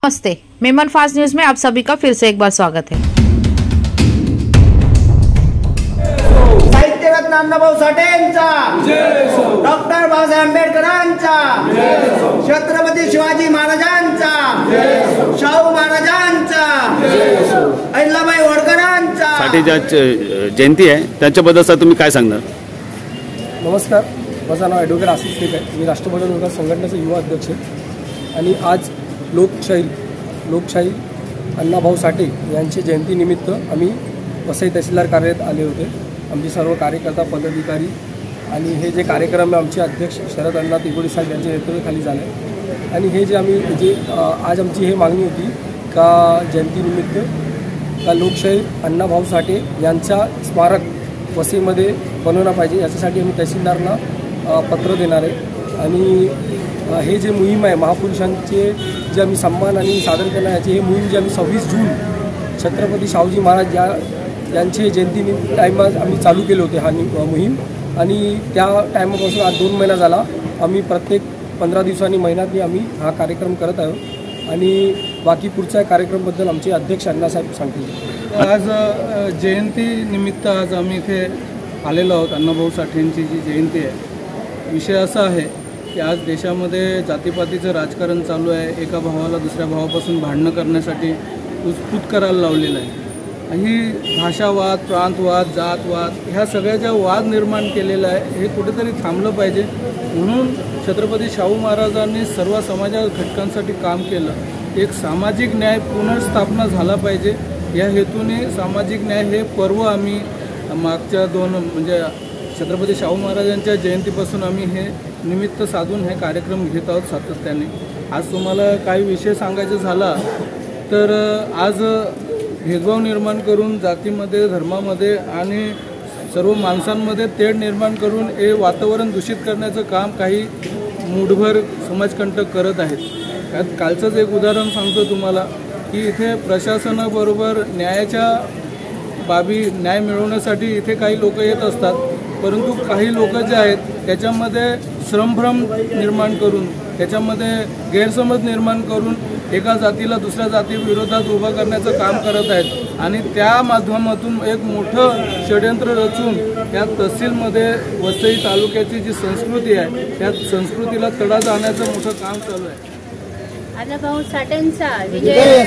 नमस्ते, Memon fast news में आप सभी का फिर से एक बार स्वागत है। साहित्यरत्न अण्णाभाऊ साठेंचा, डॉक्टर बाबासाहेब आंबेडकरांचा, छत्रपती शिवाजी महाराजांचा, शाहू महाराजांचा, अहिल्याबाई होळकरांचा साठेच्या जयंती आहे त्याच्याबद्दल सर तुम्ही काय सांगणार? नमस्कार, माझं नाव ॲडव्होकेट आशिष शेख आहे. मी राष्ट्रवादी विकास संघटनेचा युवा अध्यक्ष आहे आणि आज लोकशाही अण्णाभाऊ साठे यांची जयंतीनिमित्त आम्ही वसई तहसीलदार कार्यालयात आले होते. आमचे सर्व कार्यकर्ता पदाधिकारी आणि हे जे कार्यक्रम आमचे अध्यक्ष शरद अण्णा तिगोडी साहेब यांच्या नेतृत्वाखाली झाले आणि हे जे आम्ही आज आमची हे मागणी होती का जयंतीनिमित्त का लोकशाही अण्णाभाऊ साठे यांचा स्मारक वसईमध्ये बनवलं पाहिजे, याच्यासाठी आम्ही तहसीलदारांना पत्र देणार आहे. आणि हे जे मोहीम आहे महापुरुषांचे जे आम्ही सन्मान आणि सादर करणार याची हे मोहीम जे आम्ही 26 जून छत्रपती शाहूजी महाराज यांचे जयंती टाईमात आम्ही चालू केले होते हा मोहीम. आणि त्या टायमापासून आज 2 महिना झाला आम्ही प्रत्येक 15 दिवसांनी महिन्यातनी आम्ही हा कार्यक्रम करत आहोत आणि बाकी पुढच्या कार्यक्रमाबद्दल आमचे अध्यक्ष अण्णासाहेब सांगतील. आज जयंतीनिमित्त आज आम्ही इथे आलेलो आहोत. अण्णाभाऊ साठेंची जी जयंती आहे, विषय असा आहे की आज देशामध्ये जातीपातीचं राजकारण चालू आहे. एका भावाला दुसऱ्या भावापासून भांडणं करण्यासाठी उत्स्फूर्त करायला लावलेलं आहे. ही भाषावाद, प्रांतवाद, जातवाद ह्या सगळ्या ज्या वाद निर्माण केलेला आहे हे कुठेतरी थांबलं पाहिजे. म्हणून छत्रपती शाहू महाराजांनी सर्व समाजा घटकांसाठी काम केलं. एक सामाजिक न्याय पुनर्स्थापना झाला पाहिजे या हेतूने सामाजिक न्याय हे पर्व आम्ही मागच्या 2 म्हणजे छत्रपती शाहू महाराजांच्या जयंतीपासून आम्ही हे निमित्त साधून हे कार्यक्रम घेत आहोत सातत्याने. आज तुम्हाला काही विषय सांगायचा झाला तर आज भेदभाव निर्माण करून जातीमध्ये, धर्मामध्ये आणि सर्व माणसांमध्ये तेढ निर्माण करून हे वातावरण दूषित करण्याचं काम काही मूढभर समाजकंटक करत आहेत. त्यात कालचंच एक उदाहरण सांगतो तुम्हाला की इथे प्रशासनाबरोबर न्यायाच्या बाबी न्याय मिळवण्यासाठी इथे काही लोक येत असतात, परंतु काही लोक जे आहेत त्याच्यामध्ये संभ्रम निर्माण करून, त्याच्यामध्ये गैरसमज निर्माण करून एका जातीला दुसऱ्या जातीविरोधात उभं करण्याचं काम करत आहेत. आणि त्या माध्यमातून एक मोठं षड्यंत्र रचून या तहसीलमध्ये वसई तालुक्याची जी संस्कृती आहे त्या संस्कृतीला तडा जाण्याचं मोठं काम चालू आहे. अण्णाभाऊ साठेंचा विजय.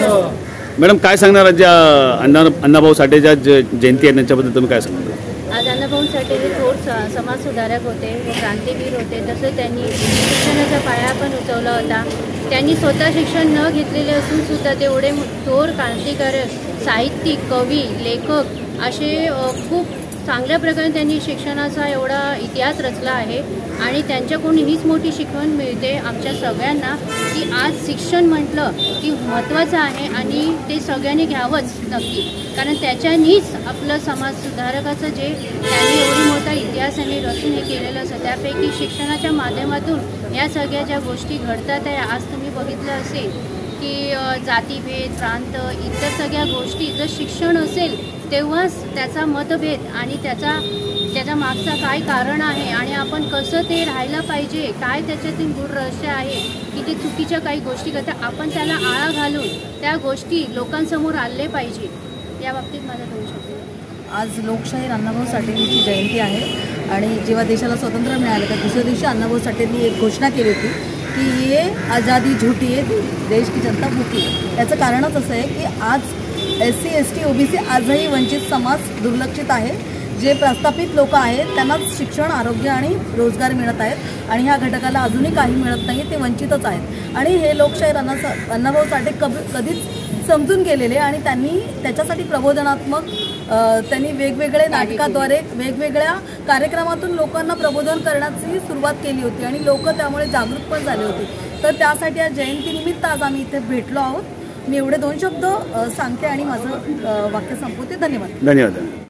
मॅडम काय सांगणार ज्या अण्णाभाऊ साठेच्या जयंती आहे त्याच्याबद्दल तुम्ही काय सांगणार? आज अण्णाभाऊ साठे हे थोर समाज सुधारक होते व क्रांतीवीर होते. तसं त्यांनी शिक्षणाचा पाया पण उचवला होता. त्यांनी स्वतः शिक्षण न घेतलेले असून सुद्धा तेवढे थोर क्रांतिकारक, साहित्यिक, कवी, लेखक असे खूप चांगल्या प्रकारे त्यांनी शिक्षणाचा एवढा इतिहास रचला आहे. आणि त्यांच्याकडून हीच मोठी शिकवण मिळते आमच्या सगळ्यांना की आज शिक्षण म्हटलं की महत्त्वाचं आहे आणि ते सगळ्यांनी घ्यावंच नक्की. कारण त्याच्यानीच आपलं समाज सुधारकाचं जे त्यांनी एवढी मोठा इतिहास त्यांनी रचून हे केलेलं असतं. त्यापैकी शिक्षणाच्या माध्यमातून या सगळ्या ज्या गोष्टी घडतात आहे. आज तुम्ही बघितलं असेल की जातीभेद, प्रांत, इतर सगळ्या गोष्टी जर शिक्षण असेल तेव्हाच त्याचा मतभेद आणि त्याचा मागचा काय कारण आहे आणि आपण कसं ते राहायला पाहिजे, काय त्याच्यातील गूढ रहस्य आहे की ते चुकीच्या काही गोष्टी करतात, आपण त्याला आळा घालून त्या गोष्टी लोकांसमोर आणले पाहिजे. या बाबतीत माझा 2 शब्द. आज लोकशाही अण्णाभाऊ साठेंची जयंती आहे आणि जेव्हा देशाला स्वातंत्र्य मिळालं तर दुसऱ्या दिवशी अण्णाभाऊ साठेंनी एक घोषणा केली होती की ये आज़ादी झूठी आहे, देश की जनता भूकी आहे. याचं कारणच असं आहे की आज SC, ST, OBC आजही वंचित समाज दुर्लक्षित आहे. जे प्रस्थापित लोक आहेत त्यांनाच शिक्षण, आरोग्य आणि रोजगार मिळत आहेत आणि ह्या घटकाला अजूनही काही मिळत नाही, ते वंचितच आहेत. आणि हे लोकशाही अण्णाभाऊ साठे कधीच समजून गेलेले आणि त्यांनी त्याच्यासाठी प्रबोधनात्मक त्यांनी वेगवेगळे नाटकाद्वारे वेगवेगळ्या कार्यक्रमातून लोकांना प्रबोधन करण्याची सुरुवात केली होती आणि लोक त्यामुळे जागरूक पण झाले होते. तर त्यासाठी या जयंतीनिमित्त आज आम्ही इथे भेटलो आहोत. मी एवढे 2 शब्द सांगते आणि माझं वाक्य संपवते. धन्यवाद.